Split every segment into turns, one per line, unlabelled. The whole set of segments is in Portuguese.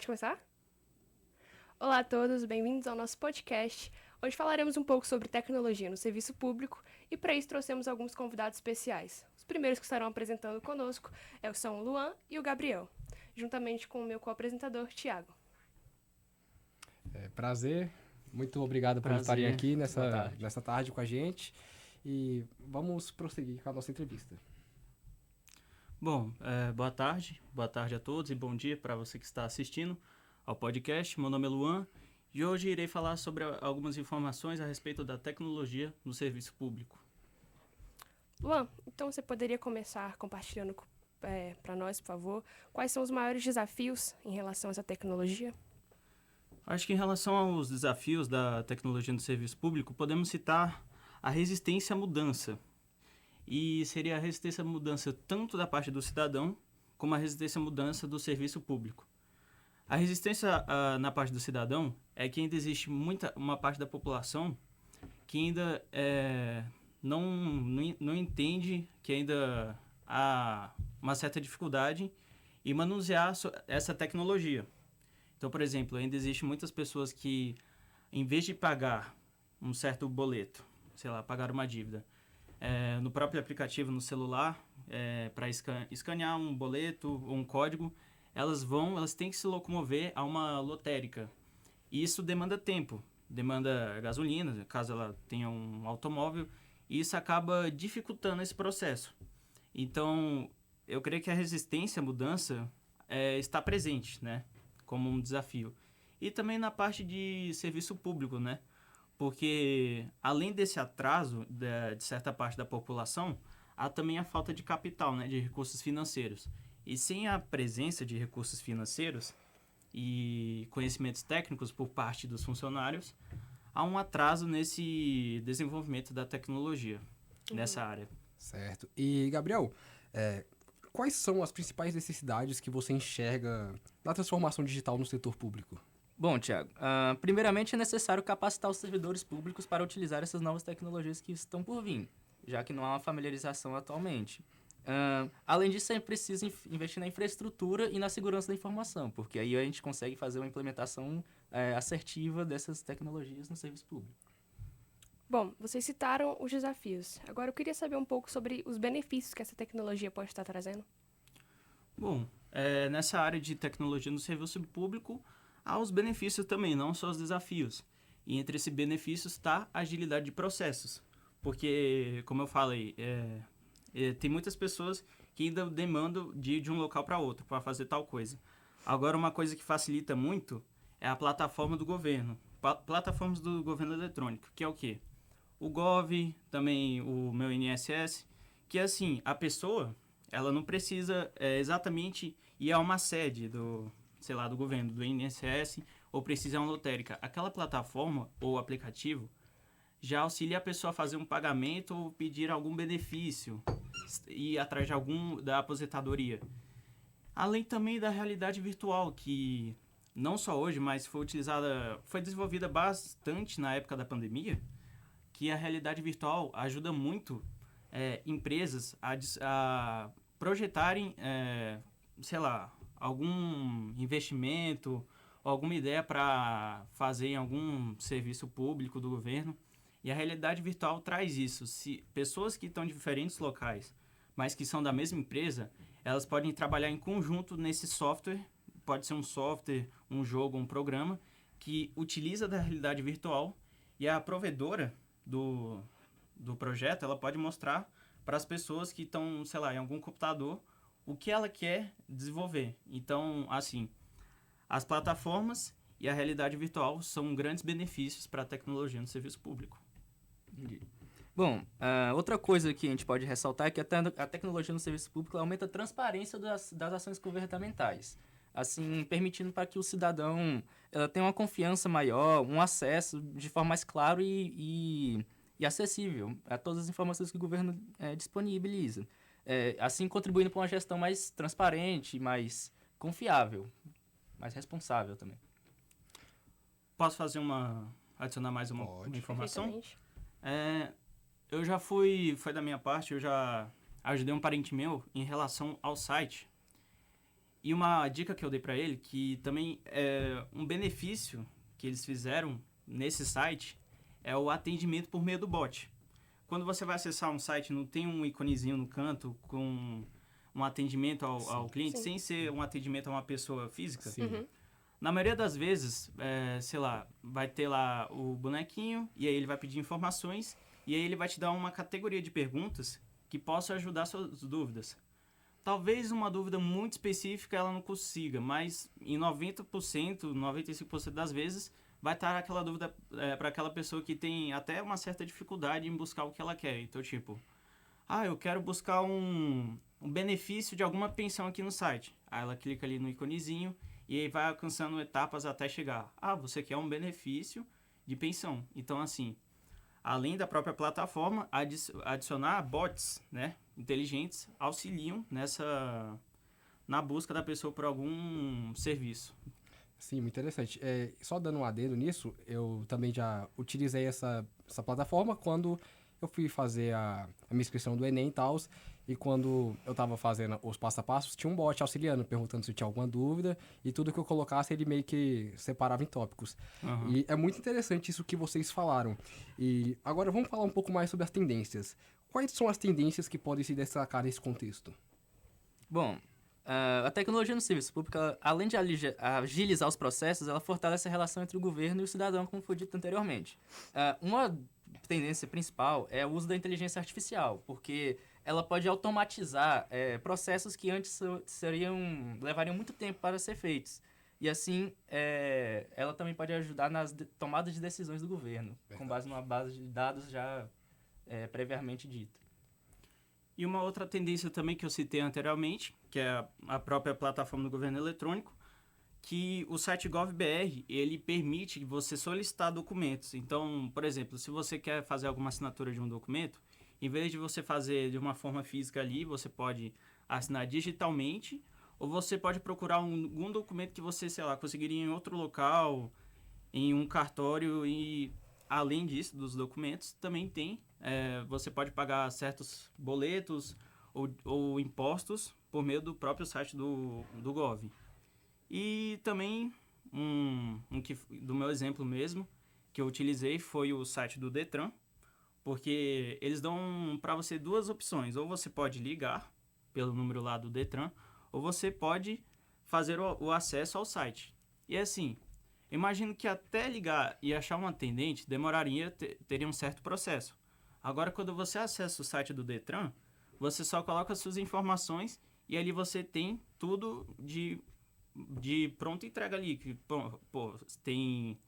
começar? Olá a todos, bem-vindos ao nosso podcast. Hoje falaremos um pouco sobre tecnologia no serviço público e para isso trouxemos alguns convidados especiais. Os primeiros que estarão apresentando conosco são o Luan e o Gabriel, juntamente com o meu co-apresentador, Thiago.
Prazer, muito obrigado por estarem aqui nessa tarde com a gente e vamos prosseguir com a nossa entrevista.
Bom, boa tarde a todos e bom dia para você que está assistindo ao podcast. Meu nome é Luan e hoje irei falar sobre algumas informações a respeito da tecnologia no serviço público.
Luan, então você poderia começar compartilhando para nós, por favor, quais são os maiores desafios em relação a essa tecnologia?
Acho que em relação aos desafios da tecnologia no serviço público, podemos citar a resistência à mudança. E seria a resistência à mudança tanto da parte do cidadão, como a resistência à mudança do serviço público. A resistência na parte do cidadão é que ainda existe uma parte da população que ainda não entende que ainda há uma certa dificuldade em manusear essa tecnologia. Então, por exemplo, ainda existe muitas pessoas que, em vez de pagar um certo boleto, sei lá, pagar uma dívida, no próprio aplicativo, no celular, para escanear um boleto ou um código, elas têm que se locomover a uma lotérica. E isso demanda tempo, demanda gasolina, caso ela tenha um automóvel, e isso acaba dificultando esse processo. Então, eu creio que a resistência à mudança está presente, né, como um desafio. E também na parte de serviço público, né? Porque, além desse atraso de certa parte da população, há também a falta de capital, né, de recursos financeiros. E sem a presença de recursos financeiros e conhecimentos técnicos por parte dos funcionários, há um atraso nesse desenvolvimento da tecnologia nessa área.
Certo. E, Gabriel, quais são as principais necessidades que você enxerga na transformação digital no setor público?
Bom, Thiago, primeiramente é necessário capacitar os servidores públicos para utilizar essas novas tecnologias que estão por vir, já que não há uma familiarização atualmente. Além disso, é preciso investir na infraestrutura e na segurança da informação, porque aí a gente consegue fazer uma implementação assertiva dessas tecnologias no serviço público.
Bom, vocês citaram os desafios. Agora eu queria saber um pouco sobre os benefícios que essa tecnologia pode estar trazendo.
Bom, nessa área de tecnologia no serviço público, há os benefícios também, não só os desafios. E entre esses benefícios está a agilidade de processos. Porque, como eu falei, tem muitas pessoas que ainda demandam de ir de um local para outro para fazer tal coisa. Agora, uma coisa que facilita muito é a plataforma do governo. Plataformas do governo eletrônico, que é o quê? O Gov, também o meu INSS, que assim, a pessoa, ela não precisa exatamente ir a uma sede do governo, do INSS, ou precisa ir a uma lotérica. Aquela plataforma ou aplicativo já auxilia a pessoa a fazer um pagamento ou pedir algum benefício, ir atrás da aposentadoria. Além também da realidade virtual, que não só hoje, mas foi desenvolvida bastante na época da pandemia, que a realidade virtual ajuda muito empresas a projetarem, algum investimento ou alguma ideia para fazer em algum serviço público do governo. E a realidade virtual traz isso. Se pessoas que estão em diferentes locais, mas que são da mesma empresa, elas podem trabalhar em conjunto nesse software. Pode ser um software, um jogo, um programa, que utiliza da realidade virtual, e a provedora do projeto, ela pode mostrar para as pessoas que estão, em algum computador, o que ela quer desenvolver. Então, assim, as plataformas e a realidade virtual são grandes benefícios para a tecnologia no serviço público.
Entendi. Bom, outra coisa que a gente pode ressaltar é que a tecnologia no serviço público aumenta a transparência das ações governamentais, assim, permitindo para que o cidadão tenha uma confiança maior, um acesso de forma mais claro e acessível a todas as informações que o governo disponibiliza. Assim, contribuindo para uma gestão mais transparente, mais confiável, mais responsável também.
Posso adicionar mais uma informação? Foi da minha parte, eu já ajudei um parente meu em relação ao site. E uma dica que eu dei para ele, que também é um benefício que eles fizeram nesse site, é o atendimento por meio do bot. Quando você vai acessar um site, não tem um iconezinho no canto com um atendimento ao cliente,
Sim.
sem ser um atendimento a uma pessoa física?
Sim.
Uhum.
Na maioria das vezes, sei lá, vai ter lá o bonequinho, e aí ele vai pedir informações, e aí ele vai te dar uma categoria de perguntas que possa ajudar suas dúvidas. Talvez uma dúvida muito específica ela não consiga, mas em 90%, 95% das vezes vai estar aquela dúvida para aquela pessoa que tem até uma certa dificuldade em buscar o que ela quer. Então, tipo, eu quero buscar um benefício de alguma pensão aqui no site. Aí ela clica ali no iconezinho e aí vai alcançando etapas até chegar. Você quer um benefício de pensão. Então, assim, além da própria plataforma, adicionar bots, né, inteligentes, auxiliam na busca da pessoa por algum serviço.
Sim, muito interessante. Só dando um adendo nisso, eu também já utilizei essa plataforma quando eu fui fazer a minha inscrição do Enem e tal, e quando eu estava fazendo os passo a passos, tinha um bot auxiliando, perguntando se eu tinha alguma dúvida, e tudo que eu colocasse ele meio que separava em tópicos.
Uhum.
E é muito interessante isso que vocês falaram. E agora vamos falar um pouco mais sobre as tendências. Quais são as tendências que podem se destacar nesse contexto?
Bom, a tecnologia no serviço público, além de agilizar os processos, ela fortalece a relação entre o governo e o cidadão, como foi dito anteriormente. Uma tendência principal é o uso da inteligência artificial, porque ela pode automatizar processos que antes levariam muito tempo para ser feitos. E assim, ela também pode ajudar nas tomadas de decisões do governo, com base numa base de dados já previamente dita.
E uma outra tendência também que eu citei anteriormente, que é a própria plataforma do governo eletrônico, que o site GovBR, ele permite você solicitar documentos. Então, por exemplo, se você quer fazer alguma assinatura de um documento, em vez de você fazer de uma forma física ali, você pode assinar digitalmente, ou você pode procurar algum documento que você, sei lá, conseguiria em outro local, em um cartório, e além disso, dos documentos, também tem, você pode pagar certos boletos ou impostos por meio do próprio site do Gov. E também, do meu exemplo mesmo, que eu utilizei foi o site do Detran, porque eles dão para você duas opções. Ou você pode ligar pelo número lá do Detran, ou você pode fazer o acesso ao site. E assim, imagino que até ligar e achar um atendente teria um certo processo. Agora, quando você acessa o site do Detran, você só coloca suas informações e ali você tem tudo de pronta entrega ali. Que, tem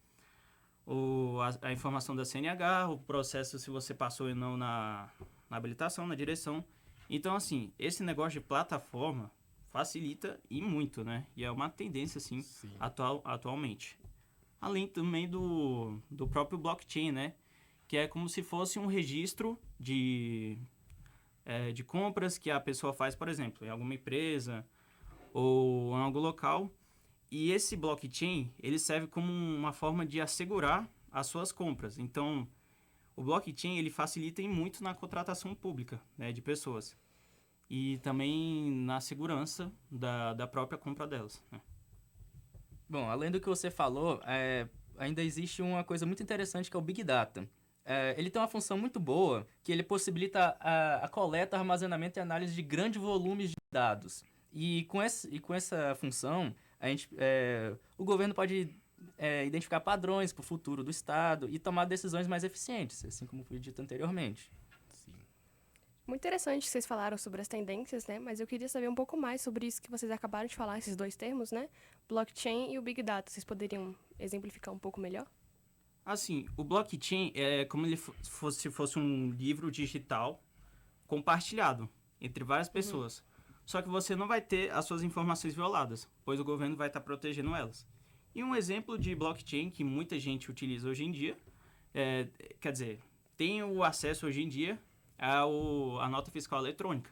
a informação da CNH, o processo se você passou ou não na habilitação, na direção. Então, assim, esse negócio de plataforma facilita e muito, né? E é uma tendência, assim, atualmente. Além também do próprio blockchain, né? Que é como se fosse um registro de compras que a pessoa faz, por exemplo, em alguma empresa ou em algum local. E esse blockchain, ele serve como uma forma de assegurar as suas compras. Então, o blockchain, ele facilita muito na contratação pública, né, de pessoas. E também na segurança da própria compra delas, né?
Bom, além do que você falou, ainda existe uma coisa muito interessante que é o Big Data. Ele tem uma função muito boa, que ele possibilita a coleta, armazenamento e análise de grandes volumes de dados. E com essa função, o governo pode identificar padrões para o futuro do Estado e tomar decisões mais eficientes, assim como foi dito anteriormente.
Muito interessante que vocês falaram sobre as tendências, né? Mas eu queria saber um pouco mais sobre isso que vocês acabaram de falar, esses dois termos, né? Blockchain e o Big Data. Vocês poderiam exemplificar um pouco melhor?
Assim, o blockchain é como se fosse um livro digital compartilhado entre várias pessoas. Só que você não vai ter as suas informações violadas, pois o governo vai estar protegendo elas. E um exemplo de blockchain que muita gente utiliza hoje em dia, tem o acesso hoje em dia a nota fiscal eletrônica.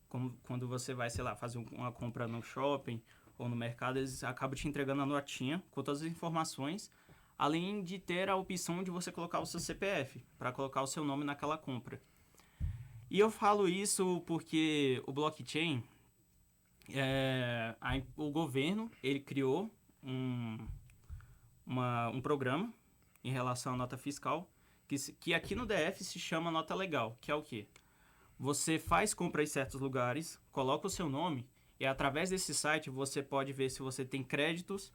Como quando você vai, sei lá, fazer uma compra no shopping ou no mercado, eles acabam te entregando a notinha com todas as informações, além de ter a opção de você colocar o seu CPF, para colocar o seu nome naquela compra. E eu falo isso porque o blockchain, o governo ele criou um programa em relação à nota fiscal que aqui no DF se chama nota legal, que é o quê? Você faz compra em certos lugares, coloca o seu nome e através desse site você pode ver se você tem créditos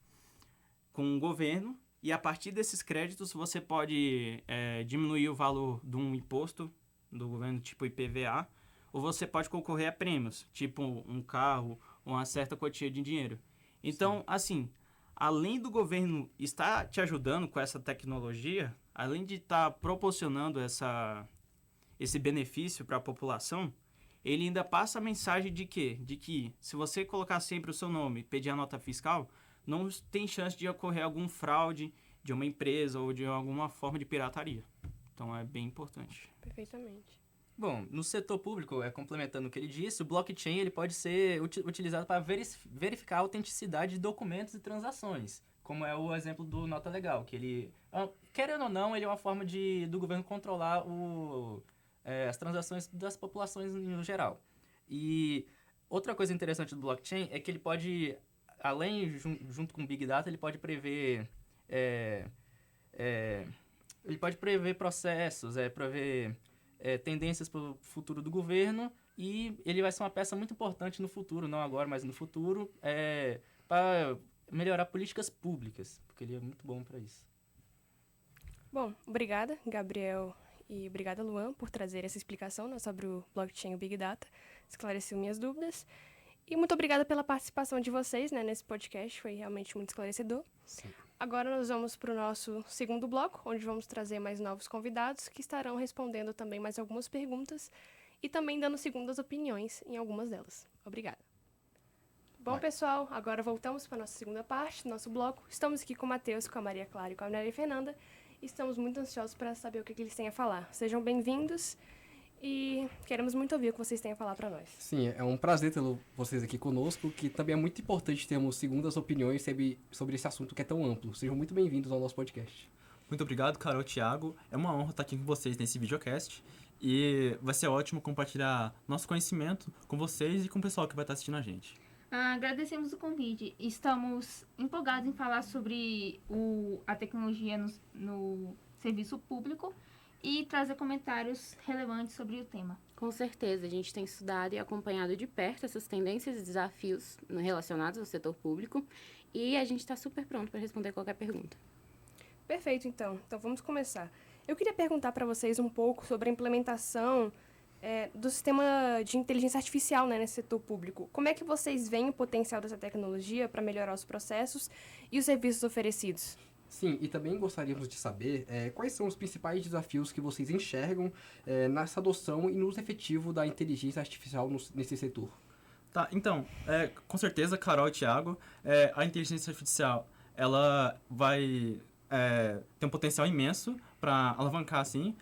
com o governo e a partir desses créditos você pode diminuir o valor de um imposto do governo, tipo IPVA, ou você pode concorrer a prêmios, tipo um carro, uma certa quantia de dinheiro. Então, sim, assim, além do governo estar te ajudando com essa tecnologia, além de estar proporcionando esse benefício para a população, ele ainda passa a mensagem de quê? De que se você colocar sempre o seu nome e pedir a nota fiscal, não tem chance de ocorrer algum fraude de uma empresa ou de alguma forma de pirataria. Então, é bem importante.
Perfeitamente.
Bom, no setor público, complementando o que ele disse, o blockchain ele pode ser utilizado para verificar a autenticidade de documentos e transações, como é o exemplo do Nota Legal, que ele, querendo ou não, ele é uma forma do governo controlar as transações das populações no geral. E outra coisa interessante do blockchain é que ele pode, junto com o Big Data, ele pode prever processos, prever tendências para o futuro do governo, e ele vai ser uma peça muito importante no futuro, não agora, mas no futuro, para melhorar políticas públicas, porque ele é muito bom para isso.
Bom, obrigada, Gabriel, e obrigada, Luan, por trazer essa explicação, né, sobre o blockchain e o Big Data. Esclareceu minhas dúvidas. E muito obrigada pela participação de vocês, né, nesse podcast, foi realmente muito esclarecedor.
Sim.
Agora nós vamos para o nosso segundo bloco, onde vamos trazer mais novos convidados que estarão respondendo também mais algumas perguntas e também dando segundas opiniões em algumas delas. Obrigada. Bom, pessoal, agora voltamos para a nossa segunda parte do nosso bloco. Estamos aqui com o Matheus, com a Maria Clara e com a Maria Fernanda. E estamos muito ansiosos para saber o que eles têm a falar. Sejam bem-vindos e queremos muito ouvir o que vocês têm a falar para nós.
Sim, é um prazer ter vocês aqui conosco, que também é muito importante termos segundas opiniões sobre esse assunto que é tão amplo. Sejam muito bem-vindos ao nosso podcast.
Muito obrigado, Carol e Thiago. É uma honra estar aqui com vocês nesse videocast e vai ser ótimo compartilhar nosso conhecimento com vocês e com o pessoal que vai estar assistindo a gente.
Agradecemos o convite. Estamos empolgados em falar sobre a tecnologia no serviço público e trazer comentários relevantes sobre o tema.
Com certeza, a gente tem estudado e acompanhado de perto essas tendências e desafios relacionados ao setor público e a gente está super pronto para responder qualquer pergunta.
Perfeito, então. Então vamos começar. Eu queria perguntar para vocês um pouco sobre a implementação do sistema de inteligência artificial, né, nesse setor público. Como é que vocês veem o potencial dessa tecnologia para melhorar os processos e os serviços oferecidos?
Sim, e também gostaríamos de saber quais são os principais desafios que vocês enxergam nessa adoção e no uso efetivo da inteligência artificial nesse setor.
Tá, então, com certeza, Carol e Thiago, a inteligência artificial, ela vai ter um potencial imenso para alavancar, assim,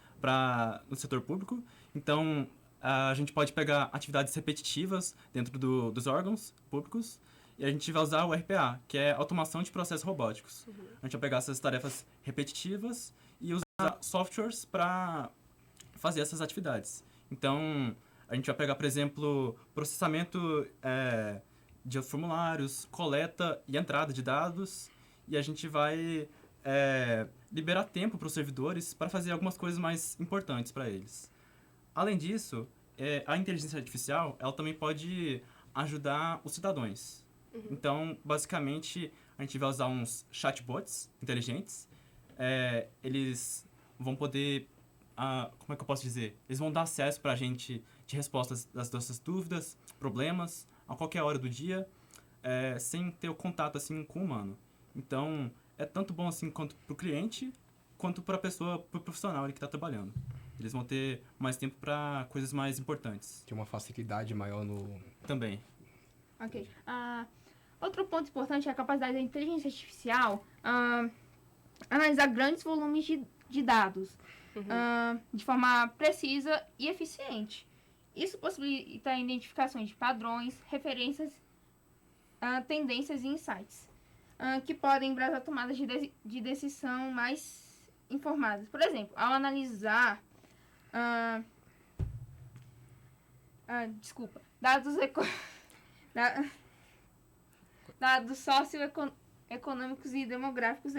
no setor público. Então, a gente pode pegar atividades repetitivas dentro dos órgãos públicos e a gente vai usar o RPA, que é automação de processos robóticos. Uhum. A gente vai pegar essas tarefas repetitivas e usar softwares para fazer essas atividades. Então, a gente vai pegar, por exemplo, processamento de formulários, coleta e entrada de dados, e a gente vai liberar tempo para os servidores para fazer algumas coisas mais importantes para eles. Além disso, a inteligência artificial ela também pode ajudar os cidadãos. Uhum. Então, basicamente, a gente vai usar uns chatbots inteligentes. Eles vão poder... como é que eu posso dizer? Eles vão dar acesso para a gente de respostas das nossas dúvidas, problemas, a qualquer hora do dia, sem ter o contato assim, com o humano. Então, é tanto bom assim, quanto para o cliente, quanto para a pessoa, para o profissional que está trabalhando. Eles vão ter mais tempo para coisas mais importantes.
Tem uma facilidade maior no...
Também.
Ok. Outro ponto importante é a capacidade da inteligência artificial analisar grandes volumes de dados de forma precisa e eficiente. Isso possibilita a identificação de padrões, referências, tendências e insights, que podem brasar tomadas de decisão mais informadas. Por exemplo, ao analisar dados dados socioeconômicos e demográficos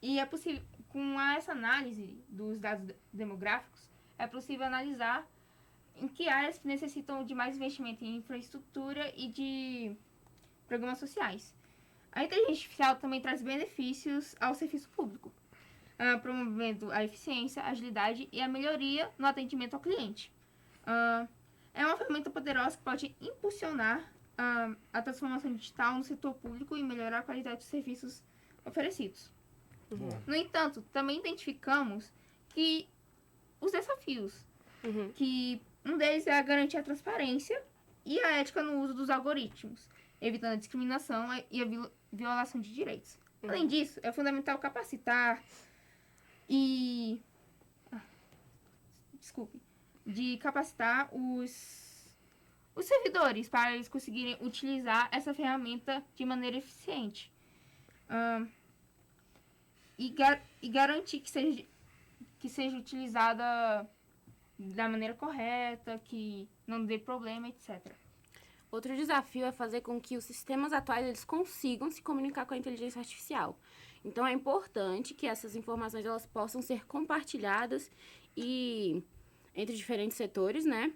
e é possível, com essa análise dos dados demográficos, é possível analisar em que áreas necessitam de mais investimento em infraestrutura e de programas sociais. A inteligência artificial também traz benefícios ao serviço público, promovendo a eficiência, a agilidade e a melhoria no atendimento ao cliente. É uma ferramenta poderosa que pode impulsionar a transformação digital no setor público e melhorar a qualidade dos serviços oferecidos. No entanto, também identificamos que os desafios, que um deles é garantir a transparência e a ética no uso dos algoritmos, evitando a discriminação e a violação de direitos. Além disso, é fundamental capacitar os servidores para eles conseguirem utilizar essa ferramenta de maneira eficiente. E garantir que seja utilizada da maneira correta, que não dê problema, etc.
Outro desafio é fazer com que os sistemas atuais eles consigam se comunicar com a inteligência artificial. Então, é importante que essas informações elas possam ser compartilhadas entre diferentes setores, né,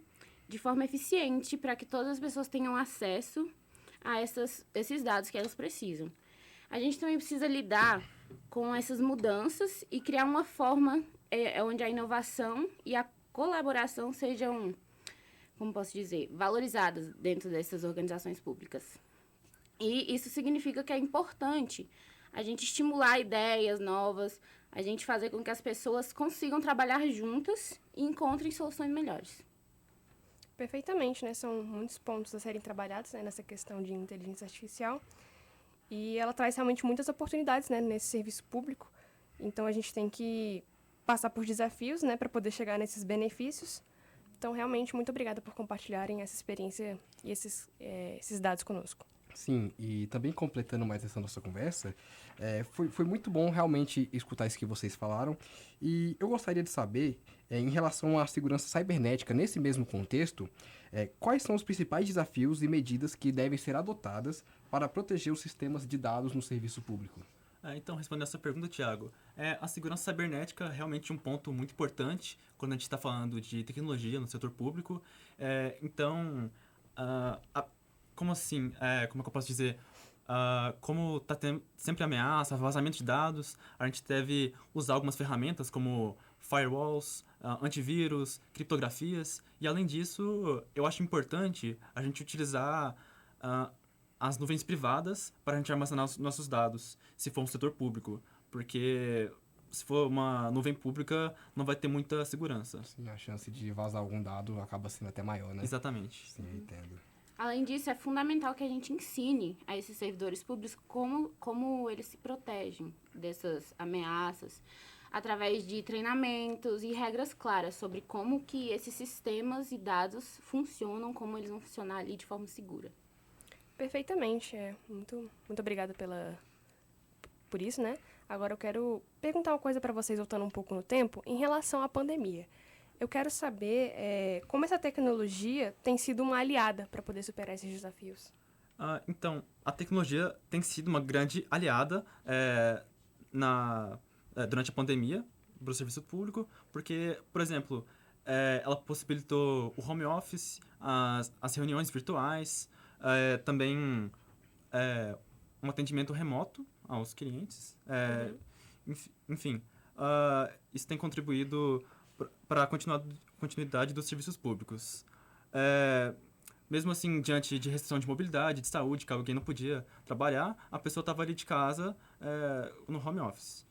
de forma eficiente, para que todas as pessoas tenham acesso a esses dados que elas precisam. A gente também precisa lidar com essas mudanças e criar uma forma onde a inovação e a colaboração sejam, como posso dizer, valorizadas dentro dessas organizações públicas. E isso significa que é importante a gente estimular ideias novas, a gente fazer com que as pessoas consigam trabalhar juntas e encontrem soluções melhores.
Perfeitamente, né? São muitos pontos a serem trabalhados, né, nessa questão de inteligência artificial. E ela traz realmente muitas oportunidades, né, nesse serviço público. Então, a gente tem que passar por desafios, né, para poder chegar nesses benefícios. Então, realmente, muito obrigada por compartilharem essa experiência e esses dados conosco.
Sim, e também completando mais essa nossa conversa, foi muito bom realmente escutar isso que vocês falaram. E eu gostaria de saber, em relação à segurança cibernética nesse mesmo contexto, quais são os principais desafios e medidas que devem ser adotadas para proteger os sistemas de dados no serviço público?
Então, respondendo essa pergunta, Thiago, a segurança cibernética é realmente um ponto muito importante quando a gente está falando de tecnologia no setor público. Como assim? Como é que eu posso dizer? Como está tendo sempre ameaça, vazamento de dados, a gente deve usar algumas ferramentas como firewalls, antivírus, criptografias. E, além disso, eu acho importante a gente utilizar as nuvens privadas para a gente armazenar os nossos dados, se for um setor público. Porque se for uma nuvem pública, não vai ter muita segurança.
Sim, a chance de vazar algum dado acaba sendo até maior, né?
Exatamente.
Sim, eu entendo.
Além disso, é fundamental que a gente ensine a esses servidores públicos como eles se protegem dessas ameaças, através de treinamentos e regras claras sobre como que esses sistemas e dados funcionam, como eles vão funcionar ali de forma segura.
Perfeitamente. Muito obrigada por isso, né? Agora eu quero perguntar uma coisa para vocês, voltando um pouco no tempo, em relação à pandemia. Eu quero saber como essa tecnologia tem sido uma aliada para poder superar esses desafios.
Então, a tecnologia tem sido uma grande aliada durante a pandemia para o serviço público, porque, por exemplo, ela possibilitou o home office, as reuniões virtuais, também um atendimento remoto aos clientes. Enfim, isso tem contribuído para a continuidade dos serviços públicos. Mesmo assim, diante de restrição de mobilidade, de saúde, que alguém não podia trabalhar, a pessoa estava ali de casa no home office.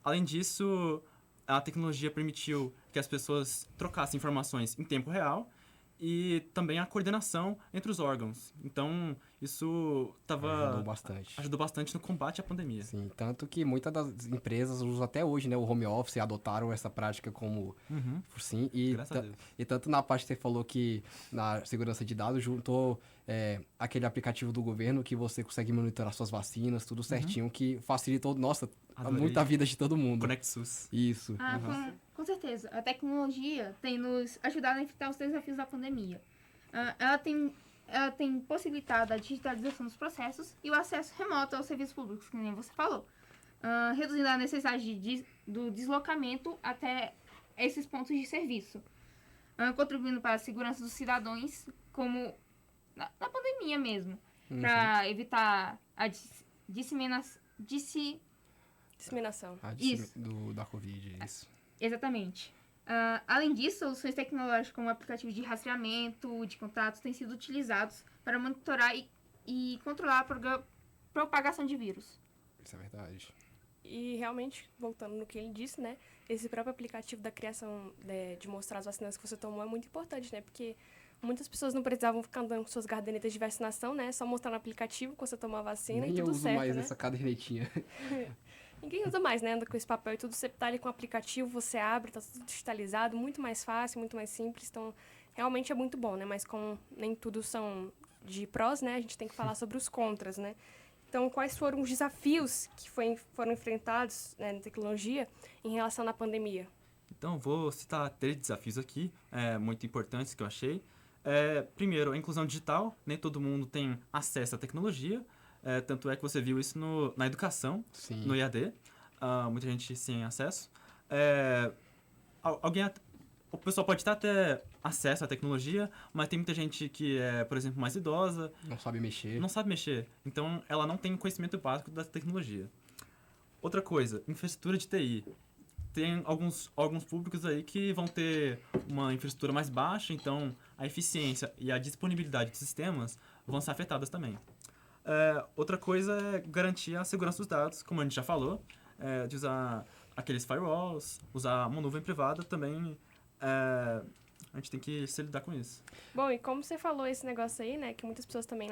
Além disso, a tecnologia permitiu que as pessoas trocassem informações em tempo real e também a coordenação entre os órgãos. Então, isso ajudou bastante no combate à pandemia.
Sim, tanto que muitas das empresas usam até hoje, né, o home office, adotaram essa prática como... Sim,
Graças a Deus.
E tanto na parte que você falou que na segurança de dados juntou aquele aplicativo do governo que você consegue monitorar suas vacinas, tudo certinho, que facilitou, muito a vida de todo mundo.
Conect SUS.
Isso.
Com certeza. A tecnologia tem nos ajudado a enfrentar os desafios da pandemia. Ela tem ela tem possibilitado a digitalização dos processos e o acesso remoto aos serviços públicos, que nem você falou, reduzindo a necessidade do deslocamento até esses pontos de serviço, contribuindo para a segurança dos cidadãos, como na pandemia mesmo, para evitar a disseminação.
Disseminação.
Isso.
Da Covid, isso.
Exatamente. Além disso, soluções tecnológicas como aplicativos de rastreamento de contatos têm sido utilizados para monitorar e controlar a propagação de vírus.
Isso é verdade.
E realmente, voltando no que ele disse, né? Esse próprio aplicativo da criação, de mostrar as vacinas que você tomou é muito importante, né? Porque muitas pessoas não precisavam ficar andando com suas cadernetas de vacinação, né? Só mostrar no aplicativo que você tomou a vacina
Nem
e tudo
eu uso
certo,
mais
né?
essa cadernetinha.
Ninguém usa mais, né? Anda com esse papel e tudo. Você tá ali com o aplicativo, você abre, tá tudo digitalizado, muito mais fácil, muito mais simples. Então, realmente é muito bom, né? Mas como nem tudo são de prós, né? A gente tem que falar sobre os contras, né? Então, quais foram os desafios que foram enfrentados, né, na tecnologia em relação à pandemia?
Então, vou citar 3 desafios aqui, muito importantes que eu achei. Primeiro, a inclusão digital. Nem todo mundo tem acesso à tecnologia. Tanto é que você viu isso na educação,
Sim.
no IAD. Muita gente sem acesso. O pessoal pode ter acesso à tecnologia, mas tem muita gente que é, por exemplo, mais idosa.
Não sabe mexer.
Não sabe mexer. Então, ela não tem conhecimento básico da tecnologia. Outra coisa, infraestrutura de TI. Tem alguns públicos aí que vão ter uma infraestrutura mais baixa, então a eficiência e a disponibilidade dos sistemas vão ser afetadas também. Outra coisa é garantir a segurança dos dados, como a gente já falou, de usar aqueles firewalls, usar uma nuvem privada também. A gente tem que se lidar com isso.
Bom, e como você falou esse negócio aí, né, que muitas pessoas também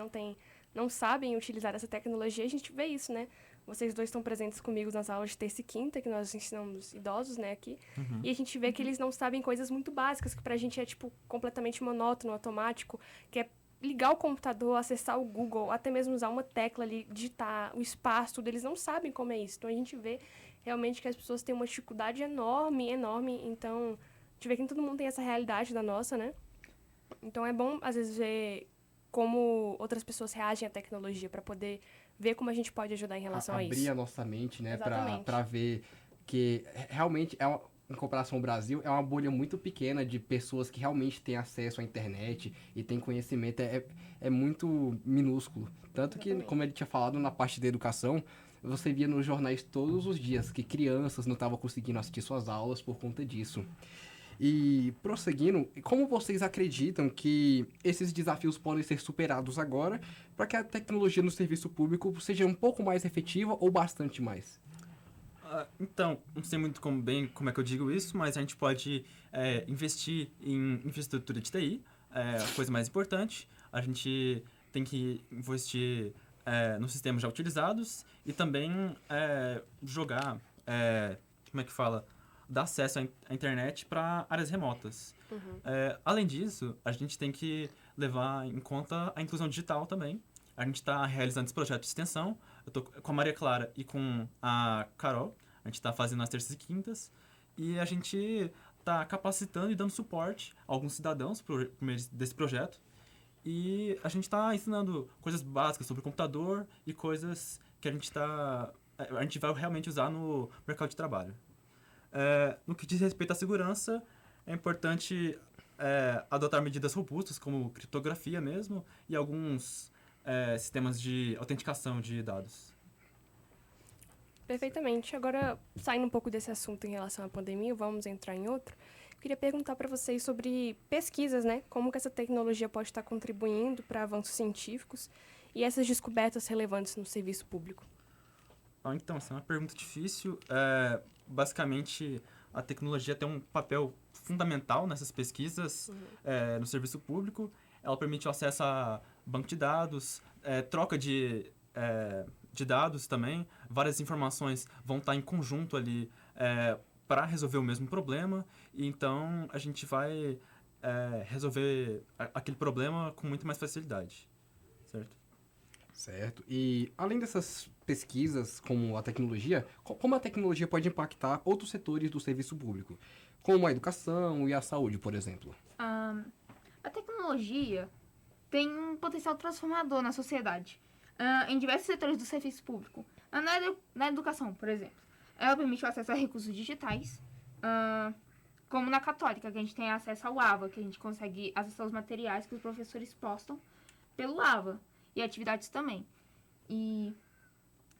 não sabem utilizar essa tecnologia, a gente vê isso, né? Vocês dois estão presentes comigo nas aulas de terça e quinta, que nós ensinamos idosos, né, aqui.
Uhum.
E a gente vê que eles não sabem coisas muito básicas, que pra gente é, tipo, completamente monótono, automático, que é ligar o computador, acessar o Google, até mesmo usar uma tecla ali, digitar o espaço, tudo. Eles não sabem como é isso. Então, a gente vê realmente que as pessoas têm uma dificuldade enorme, enorme. Então, a gente vê que nem todo mundo tem essa realidade da nossa, né? Então, é bom, às vezes, ver como outras pessoas reagem à tecnologia para poder ver como a gente pode ajudar em relação a isso.
Abrir a nossa mente, né?
Exatamente.
Pra ver que realmente em comparação ao Brasil, é uma bolha muito pequena de pessoas que realmente têm acesso à internet e têm conhecimento. É muito minúsculo. Tanto que,
Exatamente.
como ele tinha falado na parte da educação, você via nos jornais todos os dias que crianças não estavam conseguindo assistir suas aulas por conta disso. E, prosseguindo, como vocês acreditam que esses desafios podem ser superados agora para que a tecnologia no serviço público seja um pouco mais efetiva ou bastante mais?
Então, não sei muito como é que eu digo isso, mas a gente pode investir em infraestrutura de TI, a coisa mais importante. A gente tem que investir nos sistemas já utilizados e também jogar, como é que fala? Dar acesso à internet para áreas remotas.
Uhum.
Além disso, a gente tem que levar em conta a inclusão digital também. A gente está realizando esse projeto de extensão. Eu estou com a Maria Clara e com a Carol. A gente está fazendo nas terças e quintas. E a gente está capacitando e dando suporte a alguns cidadãos por meio desse projeto. E a gente está ensinando coisas básicas sobre o computador e coisas que a gente vai realmente usar no mercado de trabalho. No que diz respeito à segurança, é importante adotar medidas robustas, como criptografia mesmo, e alguns sistemas de autenticação de dados.
Perfeitamente. Agora, saindo um pouco desse assunto em relação à pandemia, vamos entrar em outro. Eu queria perguntar para vocês sobre pesquisas, né? Como que essa tecnologia pode estar contribuindo para avanços científicos e essas descobertas relevantes no serviço público.
Então, essa é uma pergunta difícil. Basicamente, a tecnologia tem um papel fundamental nessas pesquisas no serviço público. Ela permite o acesso a banco de dados, troca de dados também. Várias informações vão estar em conjunto ali para resolver o mesmo problema. E então, a gente vai resolver aquele problema com muito mais facilidade. Certo?
Certo. E além dessas pesquisas como a tecnologia, como a tecnologia pode impactar outros setores do serviço público, como a educação e a saúde, por exemplo?
A tecnologia tem um potencial transformador na sociedade, em diversos setores do serviço público. Na educação, por exemplo, ela permite o acesso a recursos digitais, como na Católica, que a gente tem acesso ao AVA, que a gente consegue acessar os materiais que os professores postam pelo AVA, e atividades também. E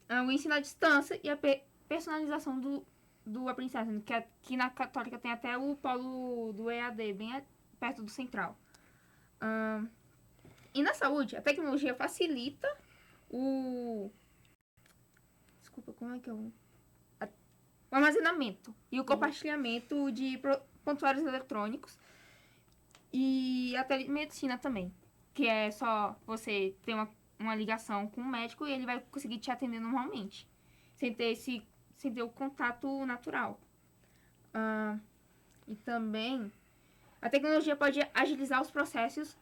o ensino à distância e a personalização do aprendizagem, que aqui na Católica tem até o polo do EAD, bem perto do Central. E na saúde, a tecnologia facilita o armazenamento e o compartilhamento de prontuários eletrônicos, e a telemedicina também, que é só você ter uma ligação com o médico e ele vai conseguir te atender normalmente, sem ter o contato natural. E também a tecnologia pode agilizar os processos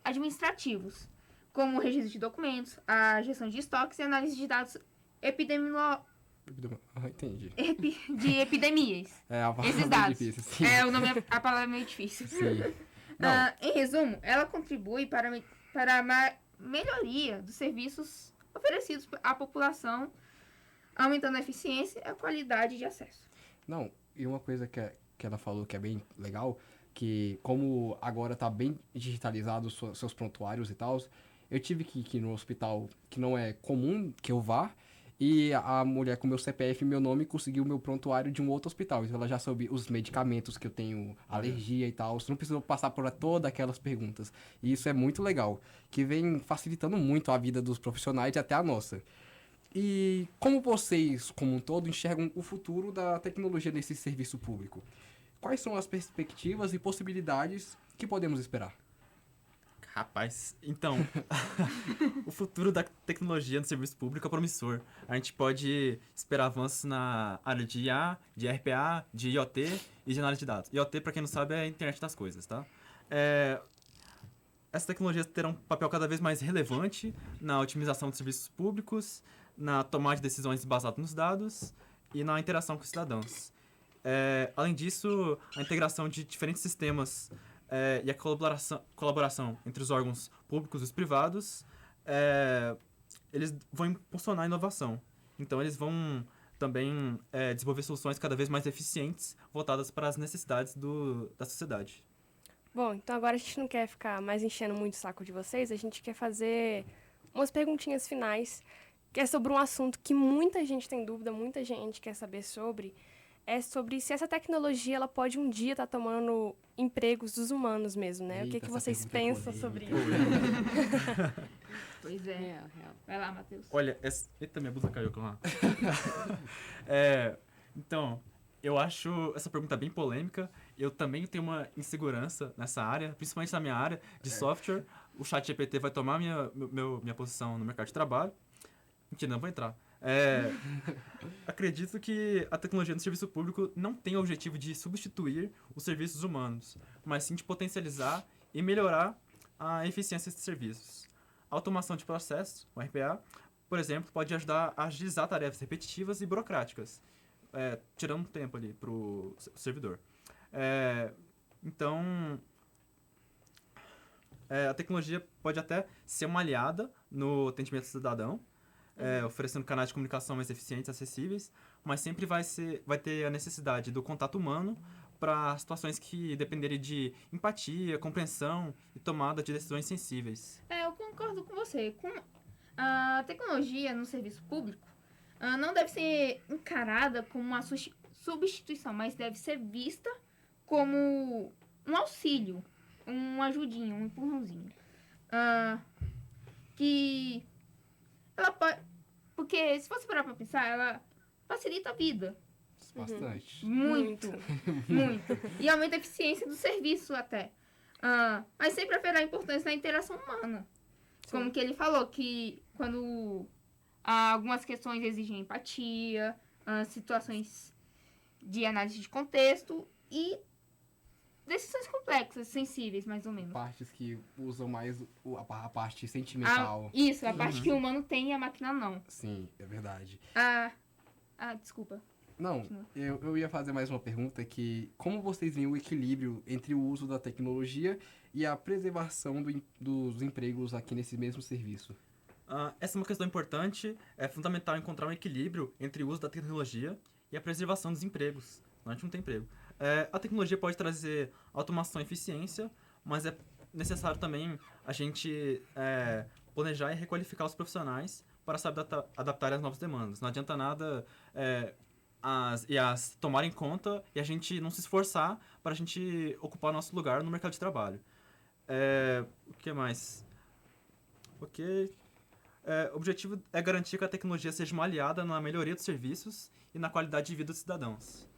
administrativos, como o registro de documentos, a gestão de estoques e análise de dados
Entendi.
de epidemias.
A palavra
Esses
é
dados.
difícil, sim.
A palavra é meio difícil.
Sim.
Em resumo, ela contribui para a melhoria dos serviços oferecidos à população, aumentando a eficiência e a qualidade de acesso.
Não, e uma coisa que ela falou que é bem legal, que como agora tá bem digitalizado os seus prontuários e tal, eu tive que ir no hospital que não é comum que eu vá, e a mulher com meu CPF e meu nome conseguiu o meu prontuário de um outro hospital. Então ela já soube os medicamentos que eu tenho alergia e tal. Você não precisou passar por todas aquelas perguntas. E isso é muito legal, que vem facilitando muito a vida dos profissionais e até a nossa. E como vocês, como um todo, enxergam o futuro da tecnologia nesse serviço público? Quais são as perspectivas e possibilidades que podemos esperar?
Rapaz, então, o futuro da tecnologia no serviço público é promissor. A gente pode esperar avanços na área de IA, de RPA, de IoT e de análise de dados. IoT, para quem não sabe, é a internet das coisas, tá? Essas tecnologias terão um papel cada vez mais relevante na otimização dos serviços públicos, na tomada de decisões baseadas nos dados e na interação com os cidadãos. Além disso, a integração de diferentes sistemas e a colaboração entre os órgãos públicos e os privados, eles vão impulsionar a inovação. Então, eles vão também desenvolver soluções cada vez mais eficientes, voltadas para as necessidades da sociedade.
Bom, então agora a gente não quer ficar mais enchendo muito o saco de vocês, a gente quer fazer umas perguntinhas finais, que é sobre um assunto que muita gente tem dúvida, muita gente quer saber sobre, é sobre se essa tecnologia ela pode um dia estar tomando empregos dos humanos mesmo, né?
Eita,
o que vocês
essa pergunta é
pensam sobre
polêmica.
isso?
Pois é.
Real.
Vai lá, Matheus.
Olha, eita, minha blusa caiu lá. Então, eu acho essa pergunta bem polêmica. Eu também tenho uma insegurança nessa área, principalmente na minha área de software. O ChatGPT vai tomar minha posição no mercado de trabalho. Mentira, não vou entrar. Acredito que a tecnologia no serviço público não tem o objetivo de substituir os serviços humanos, mas sim de potencializar e melhorar a eficiência desses serviços. A automação de processos, o RPA, por exemplo, pode ajudar a agilizar tarefas repetitivas e burocráticas, tirando tempo ali para o servidor. Então, a tecnologia pode até ser uma aliada no atendimento ao cidadão, oferecendo canais de comunicação mais eficientes e acessíveis, mas sempre vai ter a necessidade do contato humano para situações que dependerem de empatia, compreensão e tomada de decisões sensíveis.
Eu concordo com você. A tecnologia no serviço público não deve ser encarada como uma substituição, mas deve ser vista como um auxílio, um ajudinho, um empurrãozinho. Que ela pode... Porque, se você parar pra pensar, ela facilita a vida.
Bastante.
Muito. E aumenta a eficiência do serviço até. Mas sempre haverá importância na interação humana.
Sim.
Como que ele falou, que quando algumas questões exigem empatia, situações de análise de contexto e decisões complexas, sensíveis, mais ou menos.
Partes que usam mais a parte sentimental.
Isso, a parte que o humano tem e a máquina não.
Sim, é verdade.
Desculpa.
Não, eu ia fazer mais uma pergunta que como vocês veem o equilíbrio entre o uso da tecnologia e a preservação dos empregos aqui nesse mesmo serviço?
Essa é uma questão importante. É fundamental encontrar um equilíbrio entre o uso da tecnologia e a preservação dos empregos. Senão a gente não tem emprego. A tecnologia pode trazer automação e eficiência, mas é necessário também a gente planejar e requalificar os profissionais para se adaptar às novas demandas. Não adianta nada as IAs tomarem conta e a gente não se esforçar para a gente ocupar nosso lugar no mercado de trabalho. O que mais? Ok. O objetivo é garantir que a tecnologia seja uma aliada na melhoria dos serviços e na qualidade de vida dos cidadãos,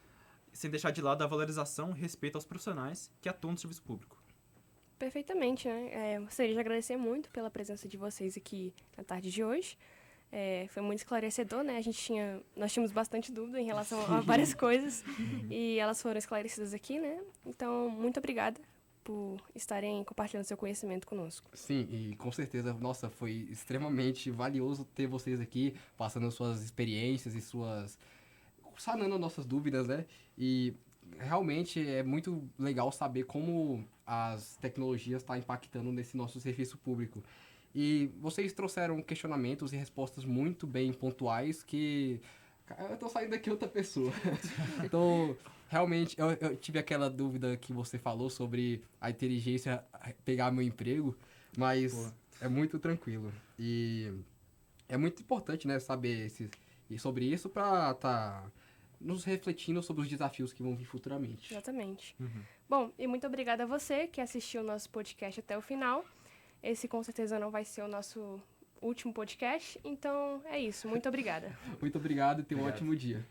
sem deixar de lado a valorização e respeito aos profissionais que atuam no serviço público.
Perfeitamente, né? Gostaria de agradecer muito pela presença de vocês aqui na tarde de hoje. Foi muito esclarecedor, né? Nós tínhamos bastante dúvida em relação a várias coisas e elas foram esclarecidas aqui, né? Então, muito obrigada por estarem compartilhando seu conhecimento conosco.
Sim, e com certeza, nossa, foi extremamente valioso ter vocês aqui, passando suas experiências e sanando nossas dúvidas, né? E realmente é muito legal saber como as tecnologias estão impactando nesse nosso serviço público. E vocês trouxeram questionamentos e respostas muito bem pontuais que... Eu tô saindo daqui outra pessoa. Então, realmente, eu tive aquela dúvida que você falou sobre a inteligência pegar meu emprego, mas é muito tranquilo. E é muito importante, né, saber sobre isso para estar nos refletindo sobre os desafios que vão vir futuramente.
Exatamente. Bom, e muito obrigada a você que assistiu o nosso podcast até o final. Esse, com certeza, não vai ser o nosso último podcast. Então, é isso. Muito obrigada.
Muito obrigado e tenha um ótimo dia.